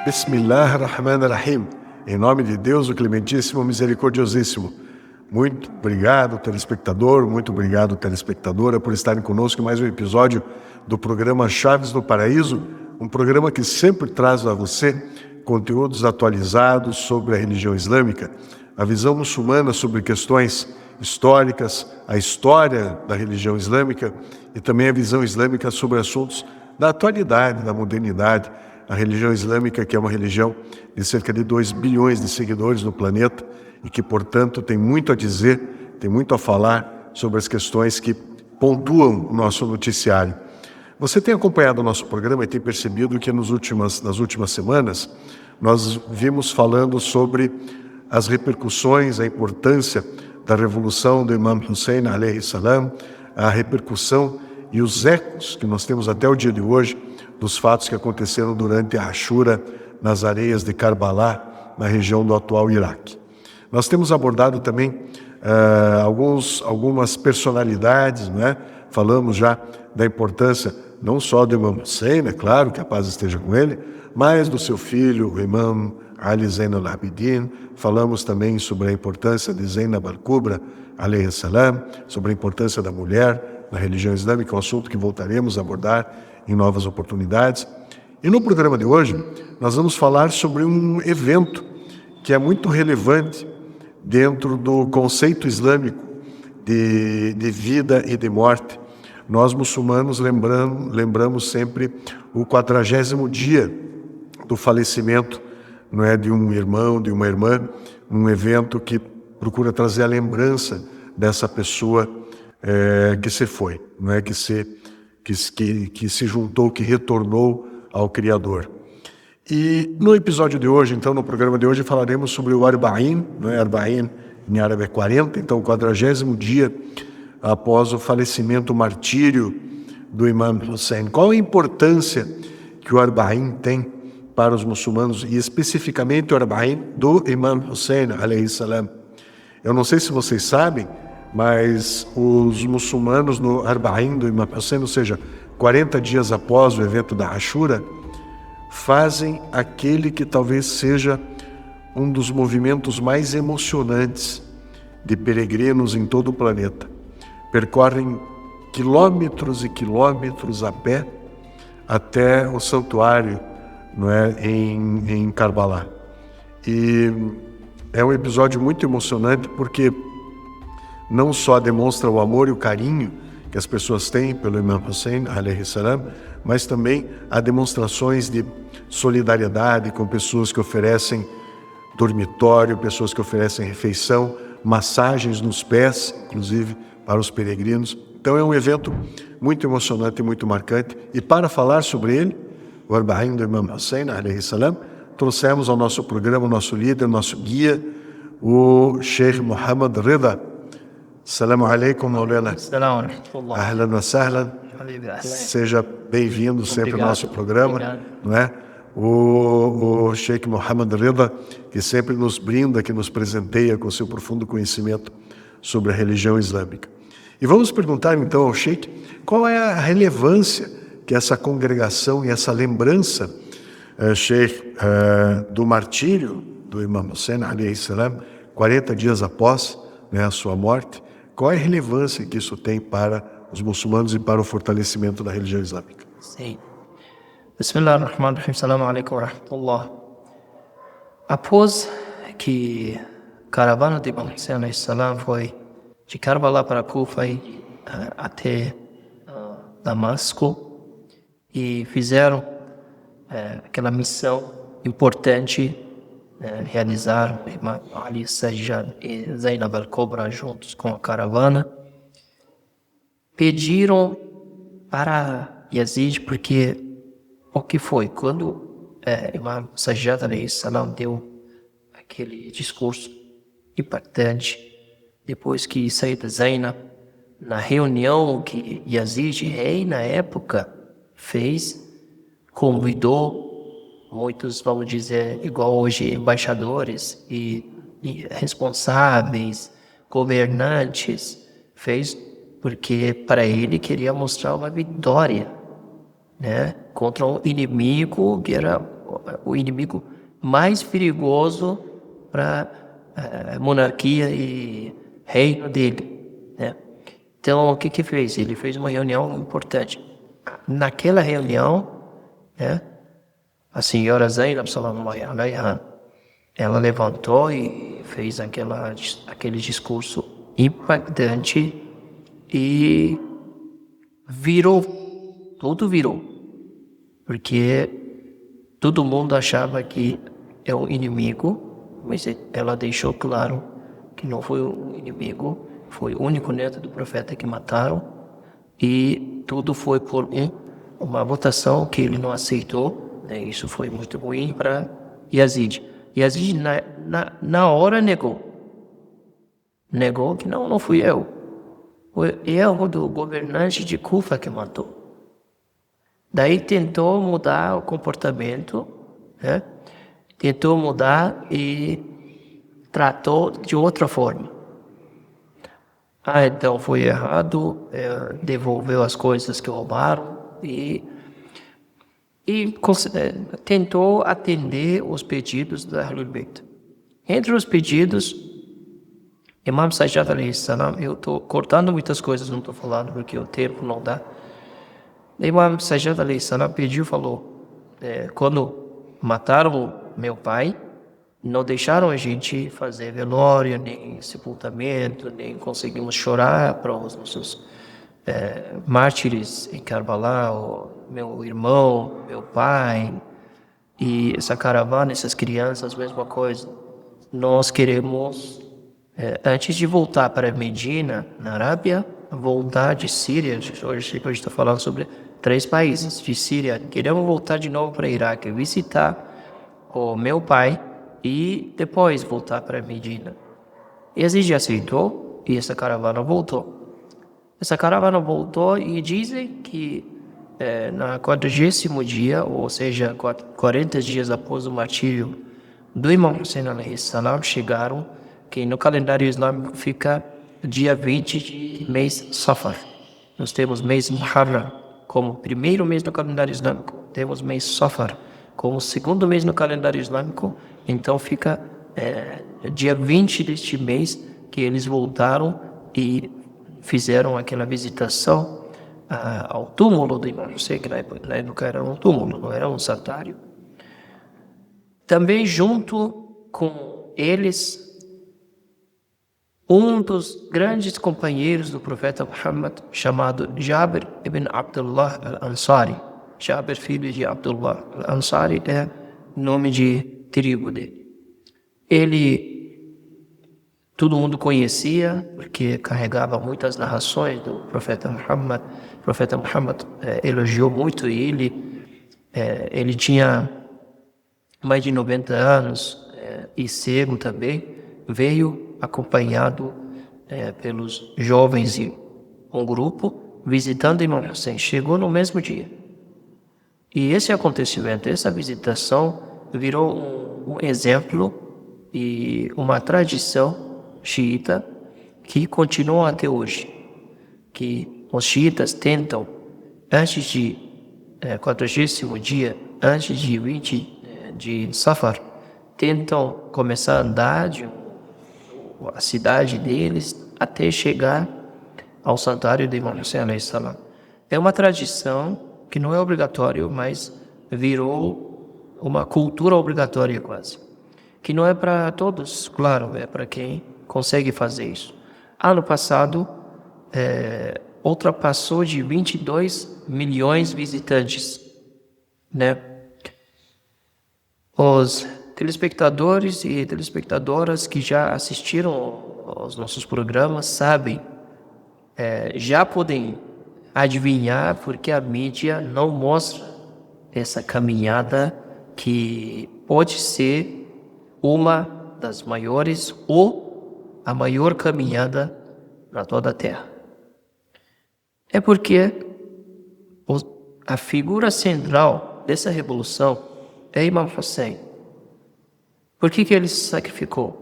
Bismillah ar-Rahman ar-Rahim. Em nome de Deus, o Clementíssimo, Misericordiosíssimo. Muito obrigado, telespectador, muito obrigado, telespectadora, por estarem conosco em mais um episódio do programa Chaves do Paraíso, um programa que sempre traz a você conteúdos atualizados sobre a religião islâmica, a visão muçulmana sobre questões históricas, a história da religião islâmica e também a visão islâmica sobre assuntos da atualidade, da modernidade. A religião islâmica, que é uma religião de cerca de 2 bilhões de seguidores no planeta e que, portanto, tem muito a dizer, tem muito a falar sobre as questões que pontuam o nosso noticiário. Você tem acompanhado o nosso programa e tem percebido que nas últimas semanas nós vimos falando sobre as repercussões, a importância da revolução do Imam Hussein, alayhi salam, a repercussão e os ecos que nós temos até o dia de hoje dos fatos que aconteceram durante a Ashura nas areias de Karbala, na região do atual Iraque. Nós temos abordado também algumas personalidades, né? Falamos já da importância não só do Imam Hussein, é claro, que a paz esteja com ele, mas do seu filho, o Imam Ali Zain al-Abidin. Falamos também sobre a importância de Zainab al-Kubra, alayhi salam, sobre a importância da mulher na religião islâmica, um assunto que voltaremos a abordar em novas oportunidades. E no programa de hoje, nós vamos falar sobre um evento que é muito relevante dentro do conceito islâmico de vida e de morte. Nós, muçulmanos, lembramos sempre o 40º dia do falecimento, não é, de um irmão, de uma irmã, um evento que procura trazer a lembrança dessa pessoa que se foi, não é, que se juntou, que retornou ao Criador. E no episódio de hoje, então, no programa de hoje, falaremos sobre o Arba'in, não é? Arba'in em árabe é 40, então o 40º dia após o falecimento, o martírio do Imam Hussein. Qual a importância que o Arba'in tem para os muçulmanos, e especificamente o Arba'in do Imam Hussein, alayhi salam? Eu não sei se vocês sabem, mas os muçulmanos no Arba'in do Imam Hussein, ou seja, 40 dias após o evento da Ashura, fazem aquele que talvez seja um dos movimentos mais emocionantes de peregrinos em todo o planeta. Percorrem quilômetros e quilômetros a pé até o santuário, não é, em Karbala. E é um episódio muito emocionante porque não só demonstra o amor e o carinho que as pessoas têm pelo Imam Hussein, alayhi salam, mas também há demonstrações de solidariedade com pessoas que oferecem dormitório, pessoas que oferecem refeição, massagens nos pés, inclusive, para os peregrinos. Então é um evento muito emocionante e muito marcante. E para falar sobre ele, o Arba'in do Imam Hussein, alayhi salam, trouxemos ao nosso programa, o nosso líder, nosso guia, o Sheikh Muhammad Rida. Assalamu alaikum, Maulana. Ahlan wa sahlan. Seja bem-vindo sempre ao nosso programa, não é? O Sheikh Muhammad Rida, que sempre nos brinda, que nos presenteia com seu profundo conhecimento sobre a religião islâmica. E vamos perguntar então ao Sheikh qual é a relevância que essa congregação e essa lembrança, Sheikh, do martírio do Imam Hussein, alayhi salam, 40 dias após, né, a sua morte. Qual é a relevância que isso tem para os muçulmanos e para o fortalecimento da religião islâmica? Sim. Bismillah ar-Rahman ar-Rahim. Assalamu alaikum wa rahmatullah. Após que a caravana de Imam Hussein alayhi salam foi de Karbala para Kufa até Damasco e fizeram aquela missão importante, realizaram Imam Ali Sajjad e Zainab al-Kubra juntos com a caravana, pediram para Yazid, porque o que foi? Quando Imam Sajjad alayhi salam deu aquele discurso impactante, depois que saiu da Zainab, na reunião que Yazid, rei na época, fez, convidou muitos, vamos dizer, igual hoje, embaixadores e responsáveis, governantes, fez porque para ele queria mostrar uma vitória, né, contra um inimigo que era o inimigo mais perigoso para a monarquia e reino dele, né? Então, o que fez? Ele fez uma reunião importante. Naquela reunião, né, a senhora Zainab sallallahu alaiha, ela levantou e fez aquele discurso impactante e tudo virou, porque todo mundo achava que é um inimigo, mas ela deixou claro que não foi um inimigo, foi o único neto do profeta que mataram, e tudo foi por uma votação que ele não aceitou, né? Isso foi muito ruim para Yazid. Yazid na hora negou que não fui eu. Foi erro do governante de Kufa que matou. Daí tentou mudar o comportamento, né? Tentou mudar e tratou de outra forma. Então foi errado, devolveu as coisas que roubaram e tentou atender os pedidos da Ahlul Bayt. Entre os pedidos, Imam Sajjad alayhi salam, eu estou cortando muitas coisas, não estou falando porque o tempo não dá. Imam Sajjad alayhi salam falou, quando mataram meu pai, não deixaram a gente fazer velório, nem sepultamento, nem conseguimos chorar para os nossos mártires em Karbala, meu irmão, meu pai, e essa caravana, essas crianças, mesma coisa. Nós queremos, antes de voltar para Medina, na Arábia, voltar de Síria, hoje a gente está falando sobre 3 países de Síria, queremos voltar de novo para Iraque, visitar o meu pai e depois voltar para Medina. Yazid aceitou e essa caravana voltou. Essa caravana voltou e dizem que na 40º dia, ou seja, 40 dias após o martírio do Imam Hussein alayhi salam, chegaram, que no calendário islâmico fica dia 20 de mês Safar. Nós temos mês Muharram como primeiro mês no calendário islâmico, temos mês Safar como segundo mês no calendário islâmico, então fica dia 20 deste mês que eles voltaram e fizeram aquela visitação ao túmulo do Imam Hussein, que na época era um túmulo, não era um santuário. Também junto com eles, um dos grandes companheiros do profeta Muhammad, chamado Jabir ibn Abdullah al-Ansari. Jabir, filho de Abdullah al-Ansari, é nome de tribo dele. Todo mundo conhecia, porque carregava muitas narrações do profeta Muhammad. O profeta Muhammad elogiou muito ele. Ele tinha mais de 90 anos e cego também. Veio acompanhado pelos jovens e um grupo visitando Imam Hussein. Chegou no mesmo dia. E esse acontecimento, essa visitação, virou um exemplo e uma tradição xiita que continua até hoje, que os xiitas tentam, antes de 40º dia, antes de 20 de Safar, tentam começar a andar a cidade deles até chegar ao santuário de Imam Hussein alayhi salam. É uma tradição que não é obrigatório, mas virou uma cultura obrigatória quase, que não é para todos, claro, é para quem consegue fazer isso. Ano passado, ultrapassou de 22 milhões de visitantes, né? Os telespectadores e telespectadoras que já assistiram aos nossos programas sabem, já podem adivinhar porque a mídia não mostra essa caminhada que pode ser uma das maiores ou a maior caminhada para toda a Terra. É porque a figura central dessa revolução é Imam Hussein. Por que ele se sacrificou?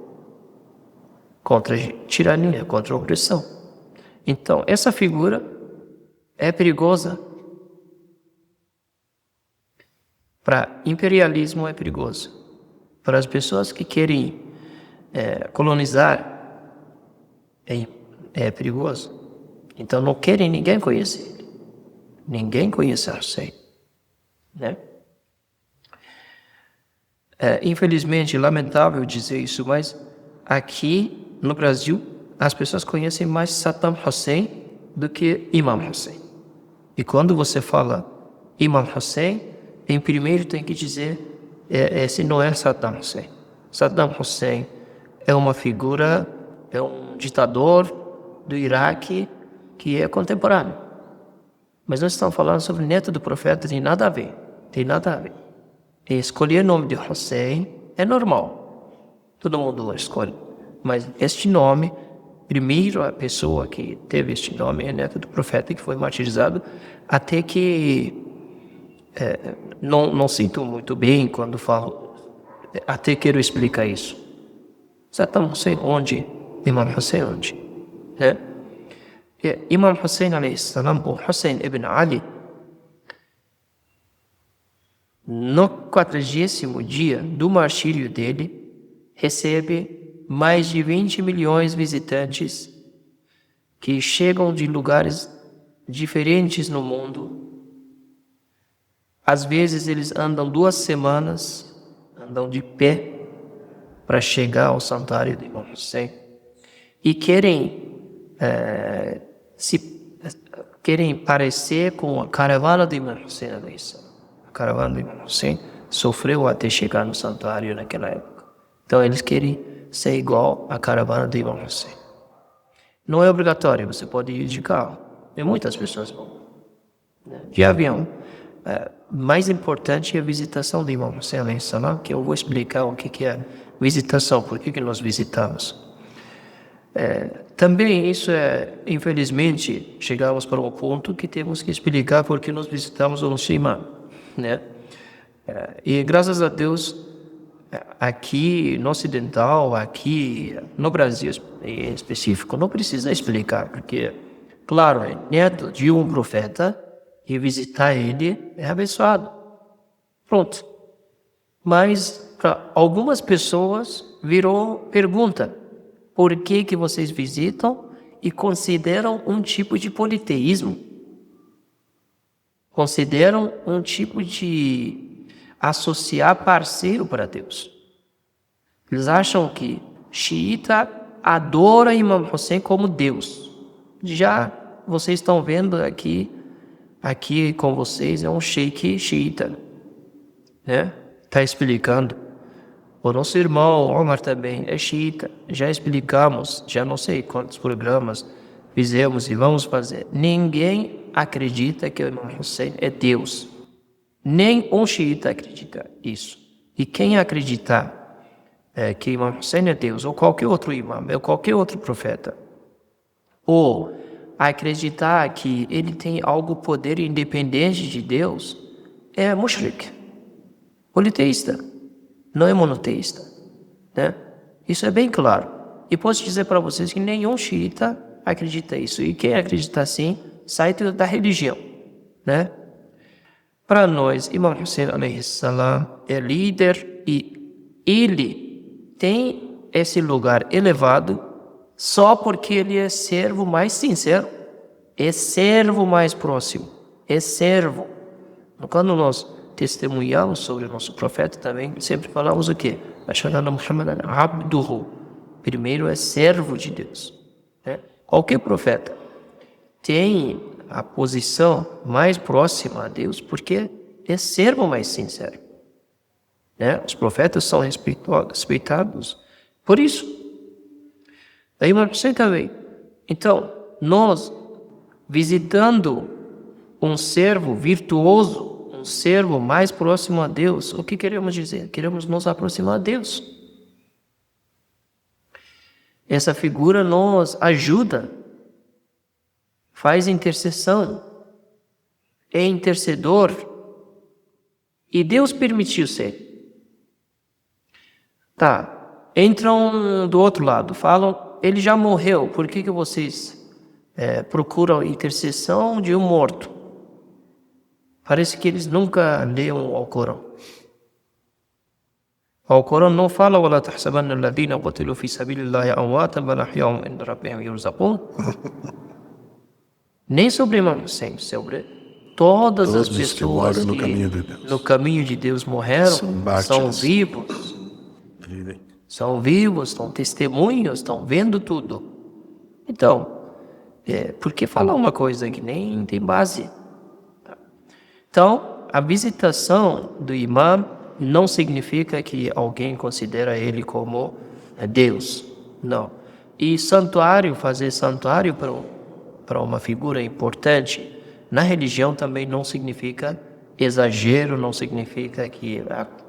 Contra a tirania, contra a opressão. Então, essa figura é perigosa. Para imperialismo é perigoso. Para as pessoas que querem colonizar é perigoso. Então não querem ninguém conhecer ele. Ninguém conhece Hussein, né? Infelizmente, lamentável dizer isso, mas aqui no Brasil as pessoas conhecem mais Saddam Hussein do que Imam Hussein. E quando você fala Imam Hussein, em primeiro tem que dizer esse não é Saddam Hussein. Saddam Hussein é uma figura, é um ditador do Iraque que é contemporâneo. Mas nós estamos falando sobre o neto do profeta, tem nada a ver. Tem nada a ver. E escolher o nome de Hussein é normal. Todo mundo escolhe. Mas este nome, primeiro a pessoa que teve este nome é neto do profeta que foi martirizado, até que não sinto muito bem quando falo, até quero explicar isso. Saddam Hussein onde? Imam Hussein onde? Imam Hussein alayhi salam, ou Hussein ibn Ali, no 40º dia do martírio dele, recebe mais de 20 milhões de visitantes que chegam de lugares diferentes no mundo. Às vezes eles andam 2 semanas, andam de pé para chegar ao santuário de Imam Hussein e querem parecer com a caravana de Imam Hussein. A caravana de Imam Hussein sofreu até chegar no santuário naquela época. Então eles querem ser igual à caravana de Imam Hussein. Não é obrigatório, você pode ir de carro. E muitas pessoas vão. De avião. Mais importante é a visitação de Imam Hussein alayhi salam, que eu vou explicar o que é visitação, por que nós visitamos. Também isso infelizmente, chegamos para um ponto que temos que explicar por que nós visitamos o imam, né? E graças a Deus, aqui no Ocidental, aqui no Brasil em específico, não precisa explicar, porque, claro, é neto de um profeta e visitar ele é abençoado. Pronto. Mas para algumas pessoas virou pergunta. Por que vocês visitam e consideram um tipo de politeísmo? Consideram um tipo de associar parceiro para Deus. Eles acham que xiita adora Imam Hussein como Deus. Já vocês estão vendo aqui com vocês é um sheik xiita, né? Está explicando. O nosso irmão Omar também é xiita. Já explicamos, já não sei quantos programas fizemos e vamos fazer. Ninguém acredita que o Imam Hussein é Deus. Nem um xiita acredita isso. E quem acreditar que Imam Hussein é Deus, ou qualquer outro imam, ou qualquer outro profeta, ou acreditar que ele tem algo poder independente de Deus, é mushrik, politeísta. Não é monoteísta, né? Isso é bem claro. E posso dizer para vocês que nenhum xiita acredita isso. E quem acredita assim, sai da religião, né? Para nós, Imam Hussein alayhi salam é líder e ele tem esse lugar elevado só porque ele é servo mais sincero, é servo mais próximo, é servo. Quando nós testemunhamos sobre o nosso profeta também, sempre falamos o quê? Primeiro é servo de Deus, né? Qualquer profeta tem a posição mais próxima a Deus porque é servo mais sincero, né? Os profetas são respeitados por isso. Daí você também. Então, nós visitando um servo virtuoso, um servo mais próximo a Deus, o que queremos dizer? Queremos nos aproximar a Deus. Essa figura nos ajuda, faz intercessão, é intercedor, e Deus permitiu ser. Tá, entram do outro lado, falam, ele já morreu, por que vocês procuram intercessão de um morto? Parece que eles nunca leram o Alcorão. O Alcorão não fala وَلَا تَحْسَبَنَّ الَّذِينَ قُتِلُوا فِي سَبِيلِ اللَّهِ أَمْوَاتًا بَلْ أَحْيَاءٌ عِنْدَ رَبِّهِمْ يُرْزَقُونَ. Nem sobre Imam Hussein, sobre todas as Todos que pessoas morrem no que caminho de Deus. no caminho de Deus morreram, São são mártires. vivos. Vivem. São vivos, estão testemunhas, estão vendo tudo. Então, por que falar uma coisa que nem tem base? Então, a visitação do imã não significa que alguém considera ele como Deus. Não. E santuário, fazer santuário para uma figura importante, na religião também não significa exagero, não significa que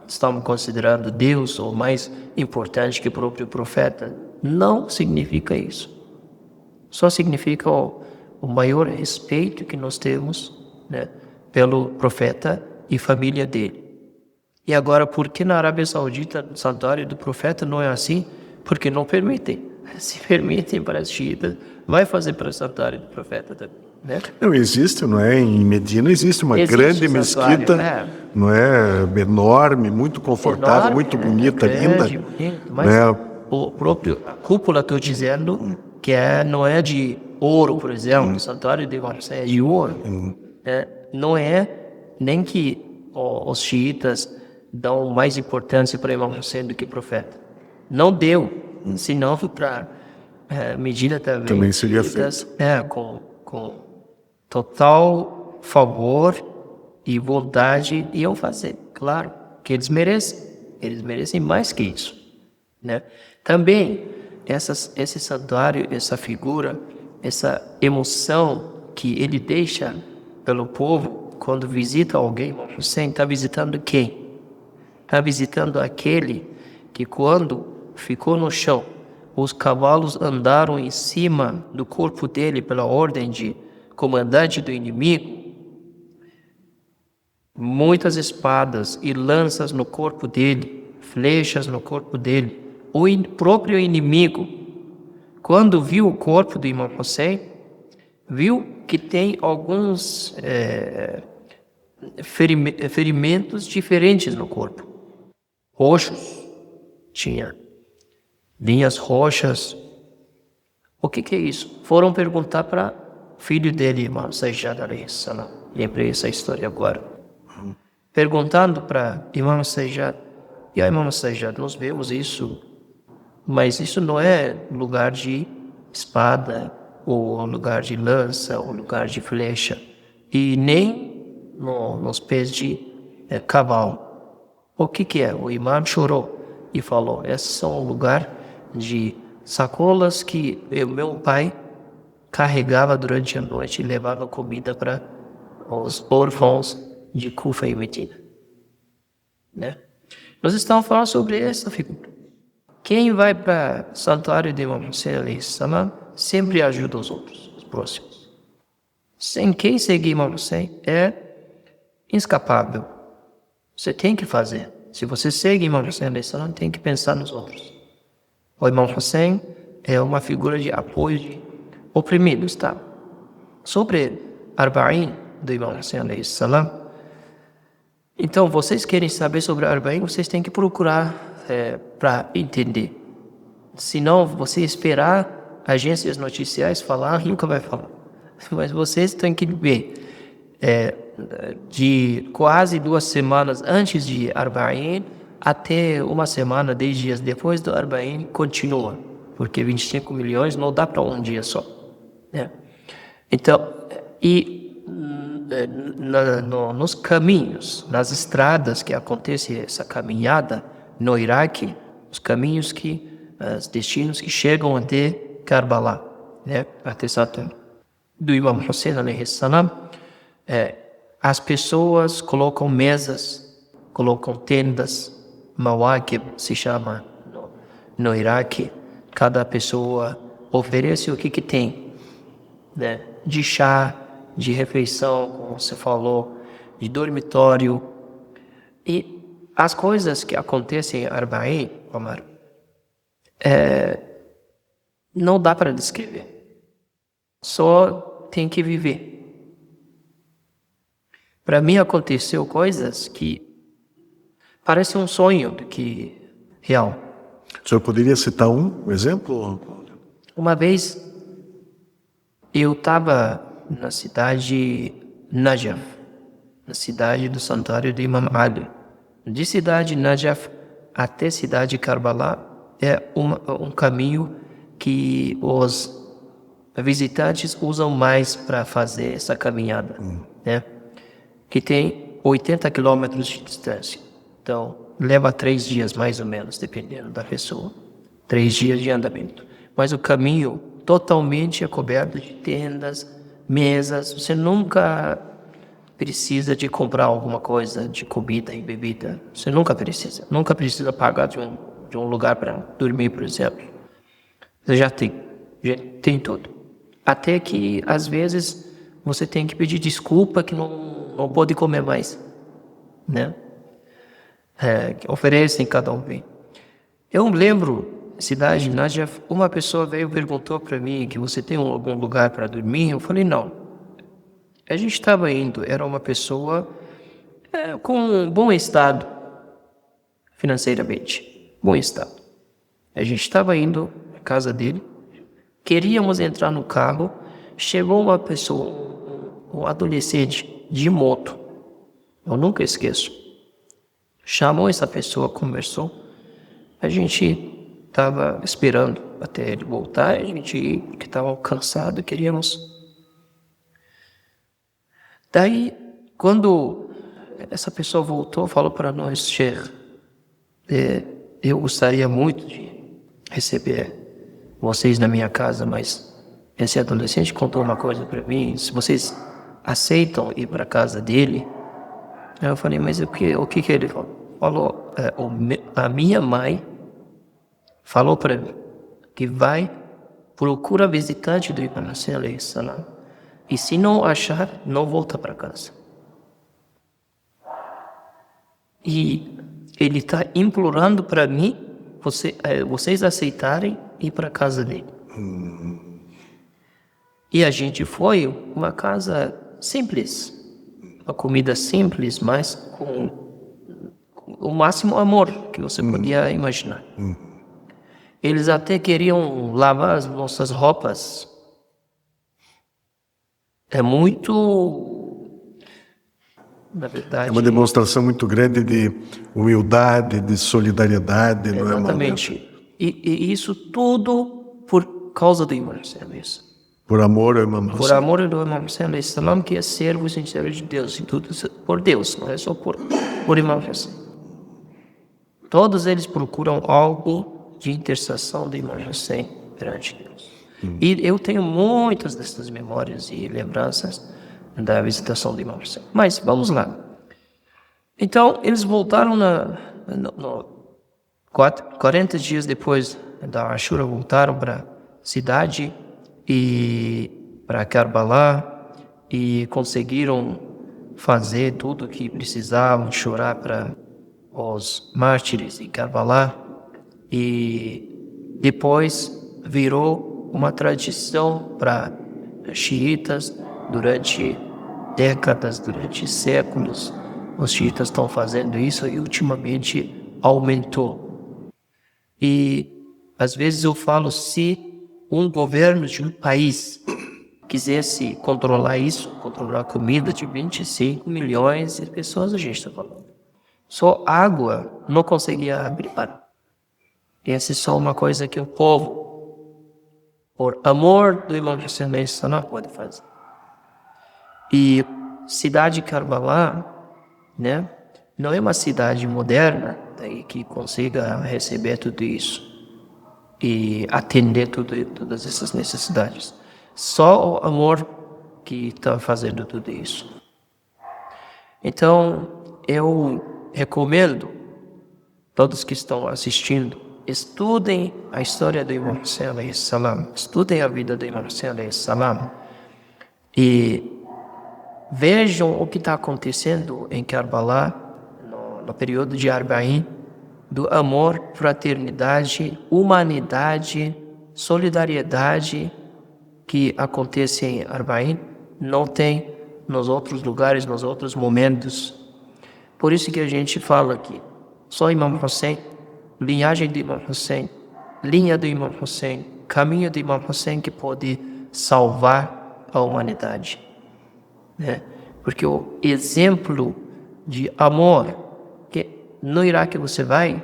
estamos considerando Deus ou mais importante que o próprio profeta. Não significa isso. Só significa o maior respeito que nós temos, né, pelo profeta e família dele. E agora, por que na Arábia Saudita o santuário do profeta não é assim? Porque não permitem. Se permitem para as xiitas, vai fazer para o santuário do profeta também, né? Não, existe, não é? Em Medina existe uma Existe grande um santuário, mesquita, né? não é? Enorme, muito confortável, Enorme, muito bonita, grande, linda. bonito, mas Né? o próprio, a cúpula, estou dizendo, que não é de ouro, por exemplo, o santuário de Imam Hussein é de ouro. Não é nem que os xiitas dão mais importância para Imam Hussein do que o profeta. Não deu, senão para Medina Também seria xiitas, com total favor e vontade iam fazer, claro, que eles merecem mais que isso, né? Também esse santuário, essa figura, essa emoção que ele deixa pelo povo quando visita alguém, Imam Hussein está visitando quem? Está visitando aquele que quando ficou no chão, os cavalos andaram em cima do corpo dele pela ordem de comandante do inimigo, muitas espadas e lanças no corpo dele, flechas no corpo dele. O próprio inimigo, quando viu o corpo do Imam Hussein, viu que tem alguns ferimentos diferentes no corpo. Roxos, tinha linhas roxas. O que é isso? Foram perguntar para o filho dele, Imam Sajjad alayhi salam. Lembrei essa história agora. Perguntando para Imam Sajjad, e aí, Imam Sajjad, nós vemos isso, mas isso não é lugar de espada, ou lugar de lança, ou lugar de flecha, e nem nos pés de cavalo. O que é? O imam chorou e falou, esses são o lugar de sacolas que meu pai carregava durante a noite e levava comida para os órfãos de Kufa e Medina, né? Nós estamos falando sobre essa figura. Quem vai para o santuário de Imam Hussein alayhi salam sempre ajuda os outros, os próximos. Sem quem seguir Imam Hussein é inescapável. Você tem que fazer. Se você segue Imam Hussein alayhi salam, tem que pensar nos outros. O Imam Hussein é uma figura de apoio de oprimidos, tá? Sobre Arba'in do Imam Hussein alayhi salam, então vocês querem saber sobre Arba'in, vocês têm que procurar para entender. Senão, você esperar agências noticiais falar, nunca vai falar. Mas vocês têm que ver. De quase 2 semanas antes de Arba'in até 1 semana, 10 dias depois do Arba'in, continua. Porque 25 milhões não dá para um dia só, né? Então, nos caminhos, nas estradas que acontece essa caminhada no Iraque, os caminhos os destinos que chegam até Karbala, né, até Satan, do Imam Hussein alayhi salam, as pessoas colocam mesas, colocam tendas, mawakib se chama no Iraque. Cada pessoa oferece o que tem, né, de chá, de refeição, como você falou, de dormitório. E as coisas que acontecem em Arba'in, Omar, não dá para descrever. Só tem que viver. Para mim aconteceu coisas que parecem um sonho do que real. O senhor poderia citar um exemplo? Uma vez eu estava na cidade Najaf, na cidade do santuário de Imam Ali. De cidade Najaf até cidade Karbala é um caminho que os visitantes usam mais para fazer essa caminhada, né? Que tem 80 quilômetros de distância. Então, leva 3 dias mais ou menos, dependendo da pessoa. 3 dias de andamento. Mas o caminho totalmente é coberto de tendas, mesas. Você nunca precisa de comprar alguma coisa de comida e bebida. Você nunca precisa. Nunca precisa pagar de um lugar para dormir, por exemplo. Você já tem tudo. Até que, às vezes, você tem que pedir desculpa que não pode comer mais, né? Que oferecem cada um bem. Eu lembro, cidade de Najaf, uma pessoa veio e perguntou para mim que você tem algum lugar para dormir? Eu falei, não. A gente estava indo, era uma pessoa com um bom estado financeiramente, bom estado. A gente estava indo à casa dele, queríamos entrar no carro, chegou uma pessoa, um adolescente de moto, eu nunca esqueço. Chamou essa pessoa, conversou, a gente estava esperando até ele voltar, a gente que estava cansado, queríamos. Daí, quando essa pessoa voltou, falou para nós, Sheikh, eu gostaria muito de receber vocês na minha casa, mas esse adolescente contou uma coisa para mim, se vocês aceitam ir para a casa dele. Aí eu falei, mas o que ele falou? Falou, a minha mãe falou para mim que vai procura visitante do Imam Hussein alayhi salam, e se não achar, não volta para casa. E ele está implorando para mim, vocês aceitarem ir para a casa dele. E a gente foi uma casa simples, uma comida simples, mas com o máximo amor que você podia imaginar. Eles até queriam lavar as nossas roupas. É muito, na verdade... É uma demonstração muito grande de humildade, de solidariedade. Exatamente. E isso tudo por causa do Imam Hussein. Por amor ao Imam Hussein. Por amor ao Imam Hussein, salam, que é servo sincero de Deus. E tudo por Deus, não é só por Imam Hussein. Todos eles procuram algo de intercessão do Imam Hussein perante Deus. E eu tenho muitas dessas memórias e lembranças da visitação do Imam Hussein. Mas vamos lá. Então, eles voltaram 40 dias depois da Ashura, voltaram para a cidade e para Karbala e conseguiram fazer tudo o que precisavam, chorar para os mártires em Karbala. E depois virou uma tradição para xiitas durante décadas, durante séculos. Os xiitas estão fazendo isso e ultimamente aumentou. E às vezes eu falo, se um governo de um país quisesse controlar isso, controlar a comida de 25 milhões de pessoas, a gente está falando. Só água não conseguia abrir para. Essa é só uma coisa que o povo, por amor do Imam Hussein, não pode fazer. E cidade de Karbala, né, não é uma cidade moderna que consiga receber tudo isso e atender todas essas necessidades. Só o amor que está fazendo tudo isso. Então, eu recomendo todos que estão assistindo, estudem a história do Imam Hussein alayhi salam, estudem a vida do Imam Hussein alayhi salam e vejam o que está acontecendo em Karbala no período de Arba'in, do amor, fraternidade, humanidade, solidariedade que acontece em Arba'in, não tem nos outros lugares, nos outros momentos. Por isso que a gente fala que só Imam Hussein, linhagem de Imam Hussein, linha do Imam Hussein, caminho de Imam Hussein que pode salvar a humanidade, né? Porque o exemplo de amor que no Iraque você vai,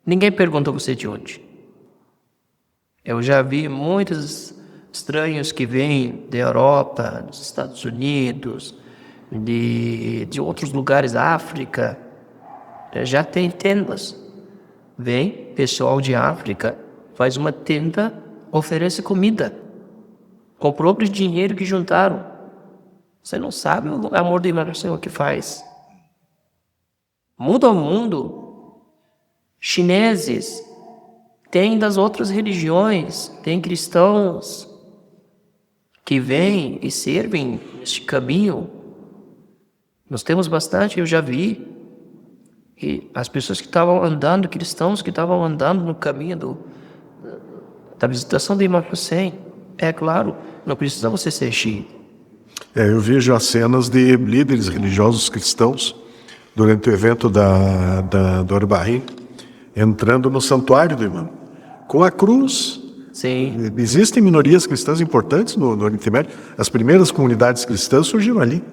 ninguém pergunta você de onde. Eu já vi muitos estranhos que vêm da Europa, dos Estados Unidos, de outros lugares da África, já tem tendas. Vem pessoal de África, faz uma tenda, oferece comida, com o próprio dinheiro que juntaram. Você não sabe o amor do Imam Hussein o que faz. Muda o mundo. Chineses, tem das outras religiões, tem cristãos que vêm e servem neste caminho. Nós temos bastante, eu já vi. E as pessoas que estavam andando, cristãos que estavam andando no caminho da visitação do Imam Hussein, é claro, não precisa você ser xiita. Eu vejo as cenas de líderes religiosos cristãos durante o evento do Arbaim, entrando no santuário do Imam, com a cruz. Sim. Existem minorias cristãs importantes no Oriente Médio. As primeiras comunidades cristãs surgiram ali,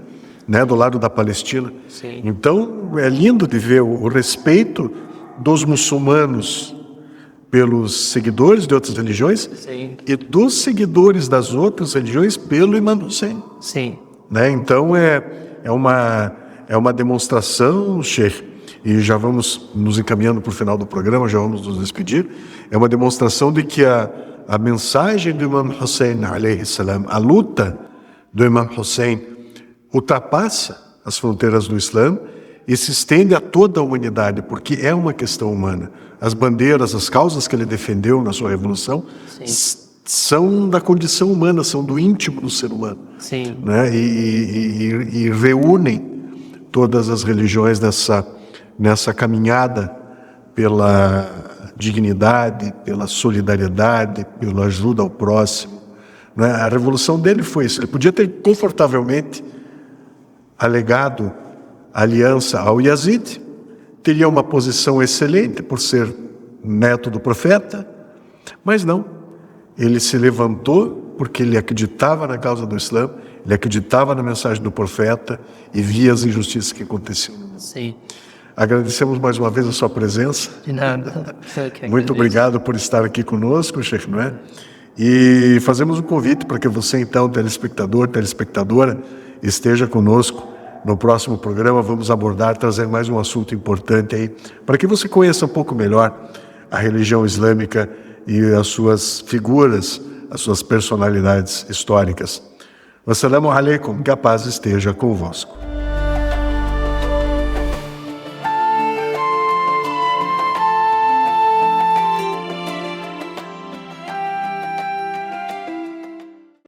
né, do lado da Palestina. Sim. Então, é lindo de ver o respeito dos muçulmanos pelos seguidores de outras religiões. Sim. E dos seguidores das outras religiões pelo Imam Hussein. Sim. Né? Então, é uma demonstração, Sheikh, e já vamos nos encaminhando para o final do programa, já vamos nos despedir, é uma demonstração de que a mensagem do Imam Hussein, alayhi salam, a luta do Imam Hussein, ultrapassa as fronteiras do Islã e se estende a toda a humanidade, porque é uma questão humana. As bandeiras, as causas que ele defendeu na sua revolução são da condição humana, são do íntimo do ser humano. Sim. Né? E reúnem todas as religiões nessa caminhada pela dignidade, pela solidariedade, pela ajuda ao próximo. Né? A revolução dele foi isso. Ele podia ter confortavelmente alegado aliança ao Yazid, teria uma posição excelente por ser neto do profeta, mas não. Ele se levantou porque ele acreditava na causa do Islã, ele acreditava na mensagem do profeta e via as injustiças que aconteciam. Sim. Agradecemos mais uma vez a sua presença. De nada. Muito obrigado por estar aqui conosco, Sheikh Noé. E fazemos um convite para que você, então, telespectador, telespectadora, esteja conosco no próximo programa. Vamos abordar, trazer mais um assunto importante aí, para que você conheça um pouco melhor a religião islâmica e as suas figuras, as suas personalidades históricas. Wassalamu alaikum, que a paz esteja convosco.